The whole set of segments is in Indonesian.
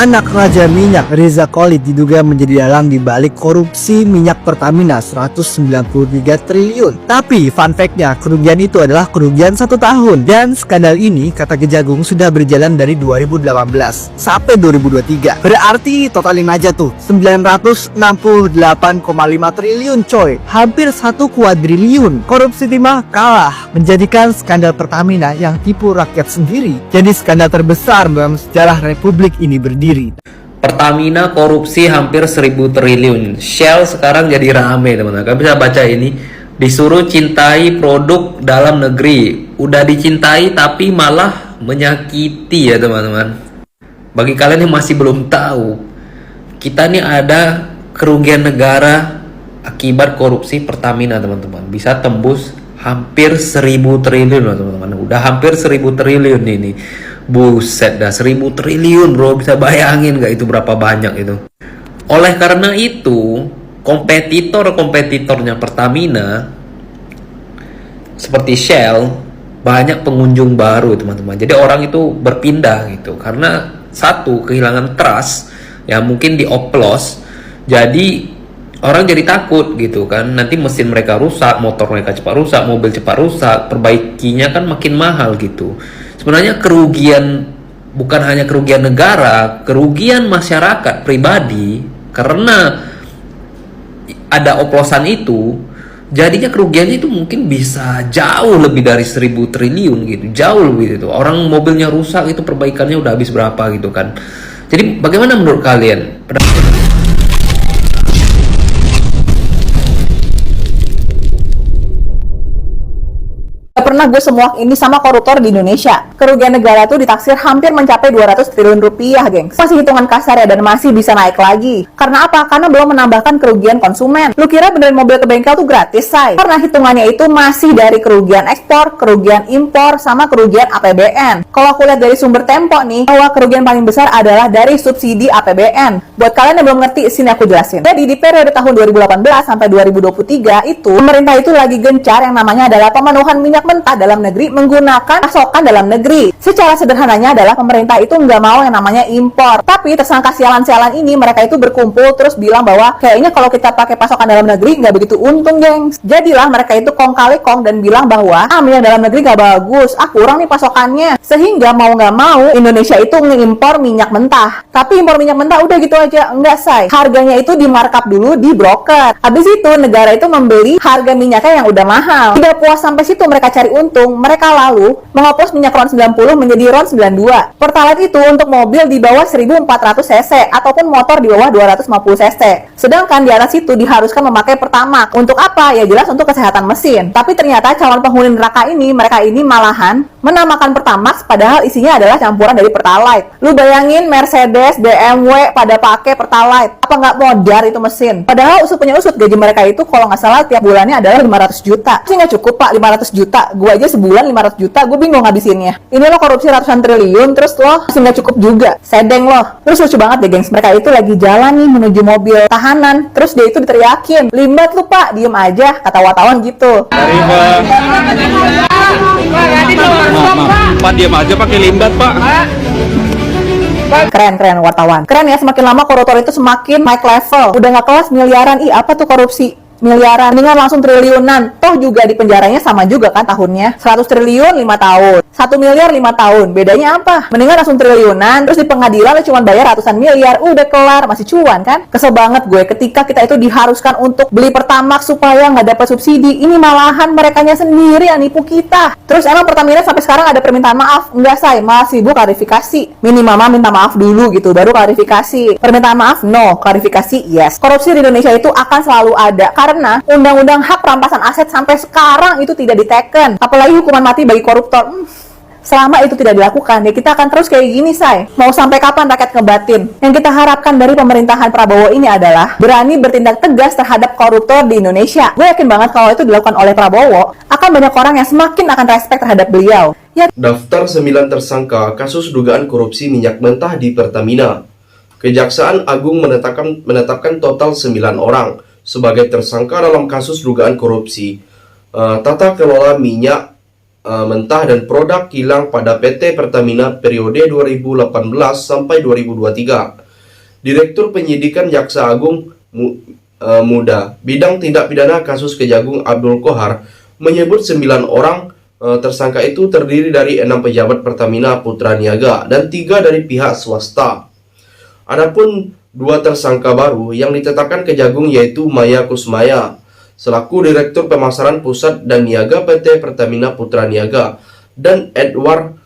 Anak Raja Minyak Reza Khalid diduga menjadi dalang dibalik korupsi minyak Pertamina 193 triliun. Tapi fun fact-nya, kerugian itu adalah kerugian 1 tahun. Dan skandal ini, kata Kejagung, sudah berjalan dari 2018 sampai 2023. Berarti totalin aja tuh 968,5 triliun coy. Hampir 1 kuadriliun. Korupsi timah kalah, menjadikan skandal Pertamina yang tipu rakyat sendiri jadi skandal terbesar dalam sejarah Republik ini berdiri. Pertamina korupsi hampir 1000 triliun. Shell sekarang jadi rame teman-teman. Kalian bisa baca ini. Disuruh cintai produk dalam negeri. Udah dicintai tapi malah menyakiti ya teman-teman. Bagi kalian yang masih belum tahu, kita nih ada kerugian negara akibat korupsi Pertamina teman-teman. Bisa tembus hampir 1000 triliun loh teman-teman. Udah hampir 1000 triliun ini. Buset dah, 1000 triliun bro. Bisa bayangin gak itu berapa banyak itu. Oleh karena itu, kompetitornya Pertamina seperti Shell banyak pengunjung baru teman-teman. Jadi orang itu berpindah gitu. Karena satu, kehilangan trust, ya mungkin dioplos. Jadi orang jadi takut gitu kan. Nanti mesin mereka rusak, motor mereka cepat rusak, mobil cepat rusak, perbaikinya kan makin mahal gitu. Sebenarnya kerugian bukan hanya kerugian negara, kerugian masyarakat pribadi karena ada oplosan itu, jadinya kerugiannya itu mungkin bisa jauh lebih dari 1000 triliun gitu, jauh lebih itu. Orang mobilnya rusak itu perbaikannya udah habis berapa gitu kan. Jadi bagaimana menurut kalian? Pernah gue semua ini sama koruptor di Indonesia. Kerugian negara tuh ditaksir hampir mencapai 200 triliun rupiah, gengs. Masih hitungan kasar ya, dan masih bisa naik lagi. Karena apa? Karena belum menambahkan kerugian konsumen. Lu kira benerin mobil ke bengkel tuh gratis, say? Karena hitungannya itu masih dari kerugian ekspor, kerugian impor, sama kerugian APBN. Kalau aku lihat dari sumber Tempo nih, bahwa kerugian paling besar adalah dari subsidi APBN. Buat kalian yang belum ngerti, sini aku jelasin. Jadi di periode tahun 2018 sampai 2023 itu, pemerintah itu lagi gencar yang namanya adalah pemenuhan minyak mentah dalam negeri menggunakan pasokan dalam negeri. Secara sederhananya adalah pemerintah itu nggak mau yang namanya impor. Tapi tersangka sialan-sialan ini mereka itu berkumpul terus bilang bahwa kayaknya kalau kita pakai pasokan dalam negeri nggak begitu untung, gengs. Jadilah mereka itu kong kali kong dan bilang bahwa minyak dalam negeri nggak bagus, kurang nih pasokannya. Sehingga mau nggak mau Indonesia itu ngimpor minyak mentah. Tapi impor minyak mentah udah gitu aja, enggak, say. Harganya itu di markup dulu di broker. Habis itu negara itu membeli harga minyaknya yang udah mahal. Tidak puas sampai situ mereka cari untung, mereka lalu mengoplos minyak RON 90 menjadi RON 92. Pertalite itu untuk mobil di bawah 1400 cc ataupun motor di bawah 250 cc. Sedangkan di atas itu diharuskan memakai Pertamax. Untuk apa? Ya jelas untuk kesehatan mesin. Tapi ternyata calon penghuni neraka ini, mereka ini malahan menamakan Pertamax padahal isinya adalah campuran dari Pertalite. Lu bayangin Mercedes, BMW pada pakai Pertalite. Apa nggak modar itu mesin? Padahal usut punya usut gaji mereka itu kalau nggak salah tiap bulannya adalah 500 juta. Sih nggak cukup pak 500 juta. Gue aja sebulan 500 juta, gue bingung ngabisinnya. Ini lo korupsi ratusan triliun, terus lo masih nggak cukup juga. Sedeng lo. Terus lucu banget deh, gengs. Mereka itu lagi jalan nih menuju mobil tahanan, terus dia itu diteriakin, "Limbat lu pak, diem aja," kata wartawan gitu. Pak, diem aja pakai limbat, Pak. Keren wartawan. Keren ya, semakin lama koruptor itu semakin naik level. Udah nggak kelas miliaran, apa tuh korupsi? Miliaran, dengan langsung triliunan. Toh juga di penjaranya sama juga kan tahunnya. 100 triliun 5 tahun. 1 miliar 5 tahun. Bedanya apa? Mendingan langsung triliunan, terus di pengadilan lo cuma bayar ratusan miliar. Udah kelar, masih cuan kan? Kesel banget gue ketika kita itu diharuskan untuk beli Pertamax supaya nggak dapat subsidi. Ini malahan merekanya sendiri yang nipu kita. Terus emang Pertamina sampai sekarang ada permintaan maaf? Enggak, say. Malah sibuk klarifikasi. Minimal minta maaf dulu gitu, baru klarifikasi. Permintaan maaf? No. Klarifikasi? Yes. Korupsi di Indonesia itu akan selalu ada. Karena undang-undang hak rampasan aset sampai sekarang itu tidak diteken. Apalagi hukuman mati bagi koruptor. Selama itu tidak dilakukan, ya kita akan terus kayak gini, say. Mau sampai kapan rakyat ngebatin? Yang kita harapkan dari pemerintahan Prabowo ini adalah berani bertindak tegas terhadap koruptor di Indonesia. Gue yakin banget kalau itu dilakukan oleh Prabowo, akan banyak orang yang semakin akan respect terhadap beliau. Ya. Daftar 9 tersangka kasus dugaan korupsi minyak mentah di Pertamina. Kejaksaan Agung menetapkan total 9 orang sebagai tersangka dalam kasus dugaan korupsi tata kelola minyak mentah dan produk kilang pada PT Pertamina periode 2018 sampai 2023. Direktur Penyidikan Jaksa Agung Muda Bidang Tindak Pidana Kasus Kejagung Abdul Kohar menyebut 9 orang tersangka itu terdiri dari 6 pejabat Pertamina Putra Niaga dan 3 dari pihak swasta. Adapun 2 tersangka baru yang ditetapkan Kejagung yaitu Maya Kusmaya selaku Direktur Pemasaran Pusat dan Niaga PT Pertamina Putra Niaga dan Edward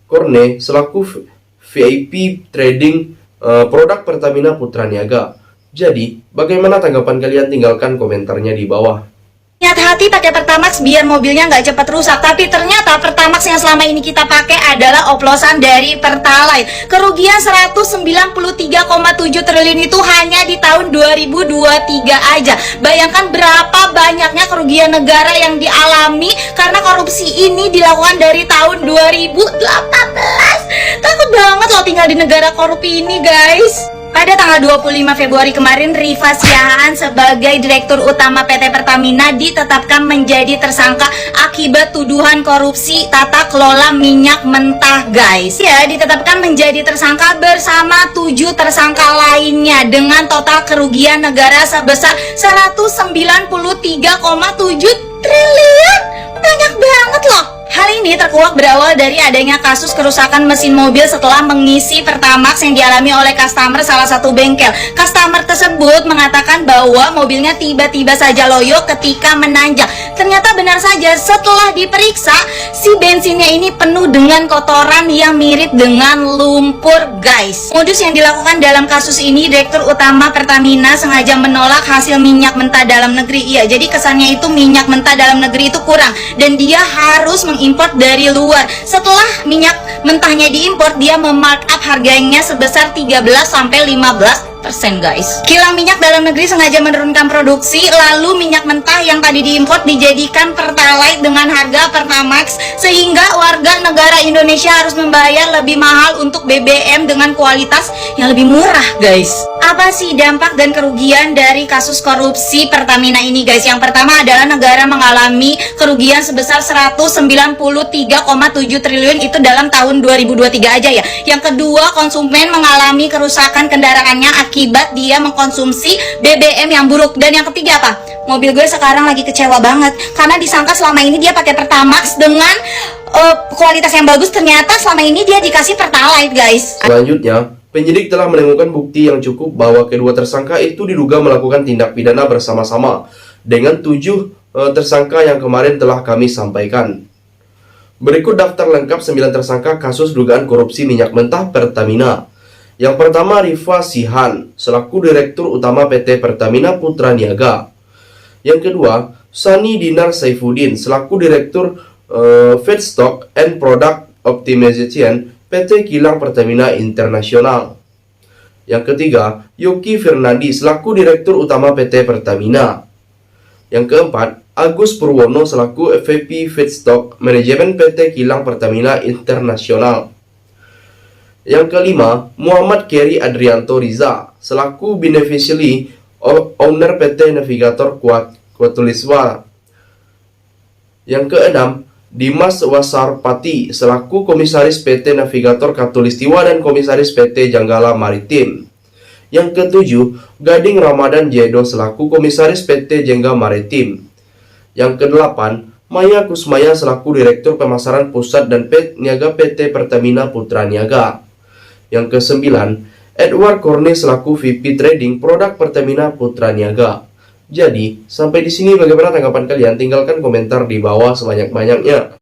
Korne selaku VIP Trading Produk Pertamina Putra Niaga. Jadi, bagaimana tanggapan kalian? Tinggalkan komentarnya di bawah. Hati-hati pakai Pertamax biar mobilnya nggak cepat rusak. Tapi ternyata Pertamax yang selama ini kita pakai adalah oplosan dari Pertalite. Kerugian 193,7 triliun itu hanya di tahun 2023 aja. Bayangkan berapa banyaknya kerugian negara yang dialami karena korupsi ini dilakukan dari tahun 2018. Takut banget loh tinggal di negara korup ini, guys. Pada tanggal 25 Februari kemarin, Rifa Siahaan sebagai Direktur Utama PT Pertamina ditetapkan menjadi tersangka akibat tuduhan korupsi tata kelola minyak mentah, guys. Ya, ditetapkan menjadi tersangka bersama 7 tersangka lainnya dengan total kerugian negara sebesar 193,7 triliun. Banyak banget loh. Hal ini terkuak berawal dari adanya kasus kerusakan mesin mobil setelah mengisi Pertamax yang dialami oleh customer salah satu bengkel. Customer tersebut mengatakan bahwa mobilnya tiba-tiba saja loyo ketika menanjak. Ternyata benar saja, setelah diperiksa, si bensinnya ini penuh dengan kotoran yang mirip dengan lumpur, guys. Modus yang dilakukan dalam kasus ini, Direktur Utama Pertamina sengaja menolak hasil minyak mentah dalam negeri. Iya, jadi kesannya itu minyak mentah dalam negeri itu kurang dan dia harus mengimpor dari luar. Setelah minyak mentahnya diimpor, dia memarkup harganya sebesar 13-15%, guys. Kilang minyak dalam negeri sengaja menurunkan produksi, lalu minyak mentah yang tadi diimpor dijadikan Pertalite dengan harga Pertamax, sehingga warga negara Indonesia harus membayar lebih mahal untuk BBM dengan kualitas yang lebih murah, guys. Apa sih dampak dan kerugian dari kasus korupsi Pertamina ini, guys? Yang pertama adalah negara mengalami kerugian sebesar 193,7 triliun itu dalam tahun 2023 aja ya. Yang kedua, konsumen mengalami kerusakan kendaraannya akibat dia mengkonsumsi BBM yang buruk. Dan yang ketiga apa? Mobil gue sekarang lagi kecewa banget karena disangka selama ini dia pakai Pertamax dengan kualitas yang bagus, ternyata selama ini dia dikasih Pertalite, guys. Selanjutnya, penyidik telah menemukan bukti yang cukup bahwa kedua tersangka itu diduga melakukan tindak pidana bersama-sama dengan 7 tersangka yang kemarin telah kami sampaikan. Berikut daftar lengkap 9 tersangka kasus dugaan korupsi minyak mentah Pertamina. Yang pertama, Rifa Siahaan selaku Direktur Utama PT Pertamina Putra Niaga. Yang kedua, Sani Dinar Saifuddin selaku Direktur Feedstock and Product Optimization PT Kilang Pertamina Internasional. Yang ketiga, Yogi Fernandi selaku Direktur Utama PT Pertamina. Yang keempat, Agus Purwono selaku VP Feedstock Manajemen PT Kilang Pertamina Internasional. Yang kelima, Muhammad Keri Adrianto Riza selaku Beneficiary Owner PT Navigator Katulistiwa. Yang keenam, Dimas Wasarpati selaku Komisaris PT Navigator Katulistiwa dan Komisaris PT Janggala Maritim. Yang ketujuh, Gading Ramadan Jedo selaku Komisaris PT Jengga Maritim. Yang kedelapan, Maya Kusmaya selaku Direktur Pemasaran Pusat dan Niaga PT Pertamina Putra Niaga. Yang kesembilan, Edward Korne selaku VP Trading Produk Pertamina Putra Niaga. Jadi, sampai di sini bagaimana tanggapan kalian? Tinggalkan komentar di bawah sebanyak-banyaknya.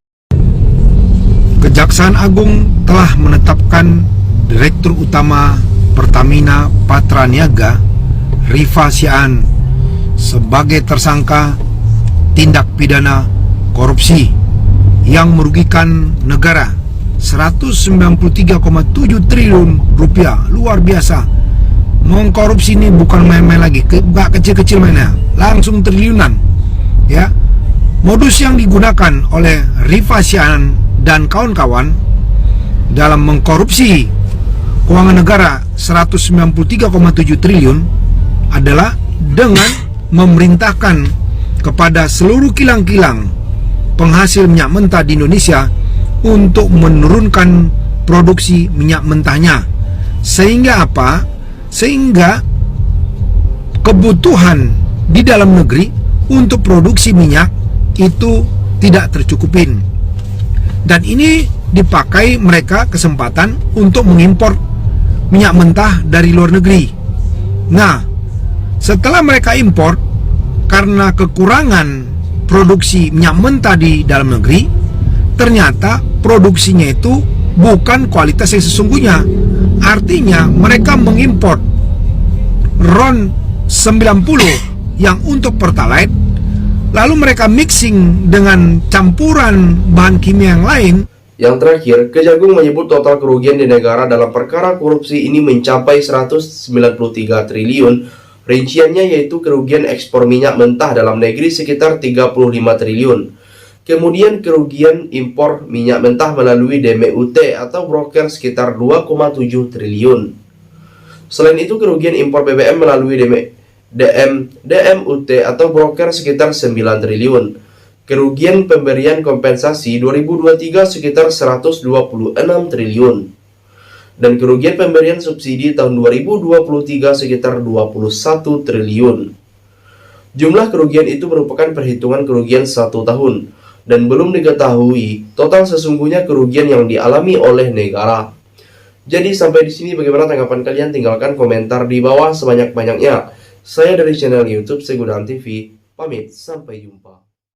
Kejaksaan Agung telah menetapkan Direktur Utama Pertamina Putra Niaga, Rifa Siahaan, sebagai tersangka tindak pidana korupsi yang merugikan negara 193,7 triliun rupiah. Luar biasa. Mengkorupsi ini bukan main-main lagi, gak kecil-kecil mainnya, langsung triliunan ya. Modus yang digunakan oleh Rifa Siahaan dan kawan-kawan dalam mengkorupsi keuangan negara 193,7 triliun adalah dengan memerintahkan kepada seluruh kilang-kilang penghasil minyak mentah di Indonesia untuk menurunkan produksi minyak mentahnya. Sehingga apa? Sehingga kebutuhan di dalam negeri untuk produksi minyak itu tidak tercukupin. Dan ini dipakai mereka kesempatan untuk mengimpor minyak mentah dari luar negeri. Nah, setelah mereka impor, karena kekurangan produksi minyak mentah di dalam negeri, ternyata produksinya itu bukan kualitas yang sesungguhnya. Artinya mereka mengimpor RON 90 yang untuk Pertalite, lalu mereka mixing dengan campuran bahan kimia yang lain. Yang terakhir, Kejagung menyebut total kerugian di negara dalam perkara korupsi ini mencapai 193 triliun. Rinciannya yaitu kerugian ekspor minyak mentah dalam negeri sekitar 35 triliun. Kemudian kerugian impor minyak mentah melalui DMUT atau broker sekitar 2,7 triliun. Selain itu, kerugian impor BBM melalui DMUT atau broker sekitar 9 triliun. Kerugian pemberian kompensasi 2023 sekitar 126 triliun. Dan kerugian pemberian subsidi tahun 2023 sekitar 21 triliun. Jumlah kerugian itu merupakan perhitungan kerugian 1 tahun dan belum diketahui total sesungguhnya kerugian yang dialami oleh negara. Jadi sampai di sini bagaimana tanggapan kalian? Tinggalkan komentar di bawah sebanyak-banyaknya. Saya dari channel YouTube Segudan TV, pamit, sampai jumpa.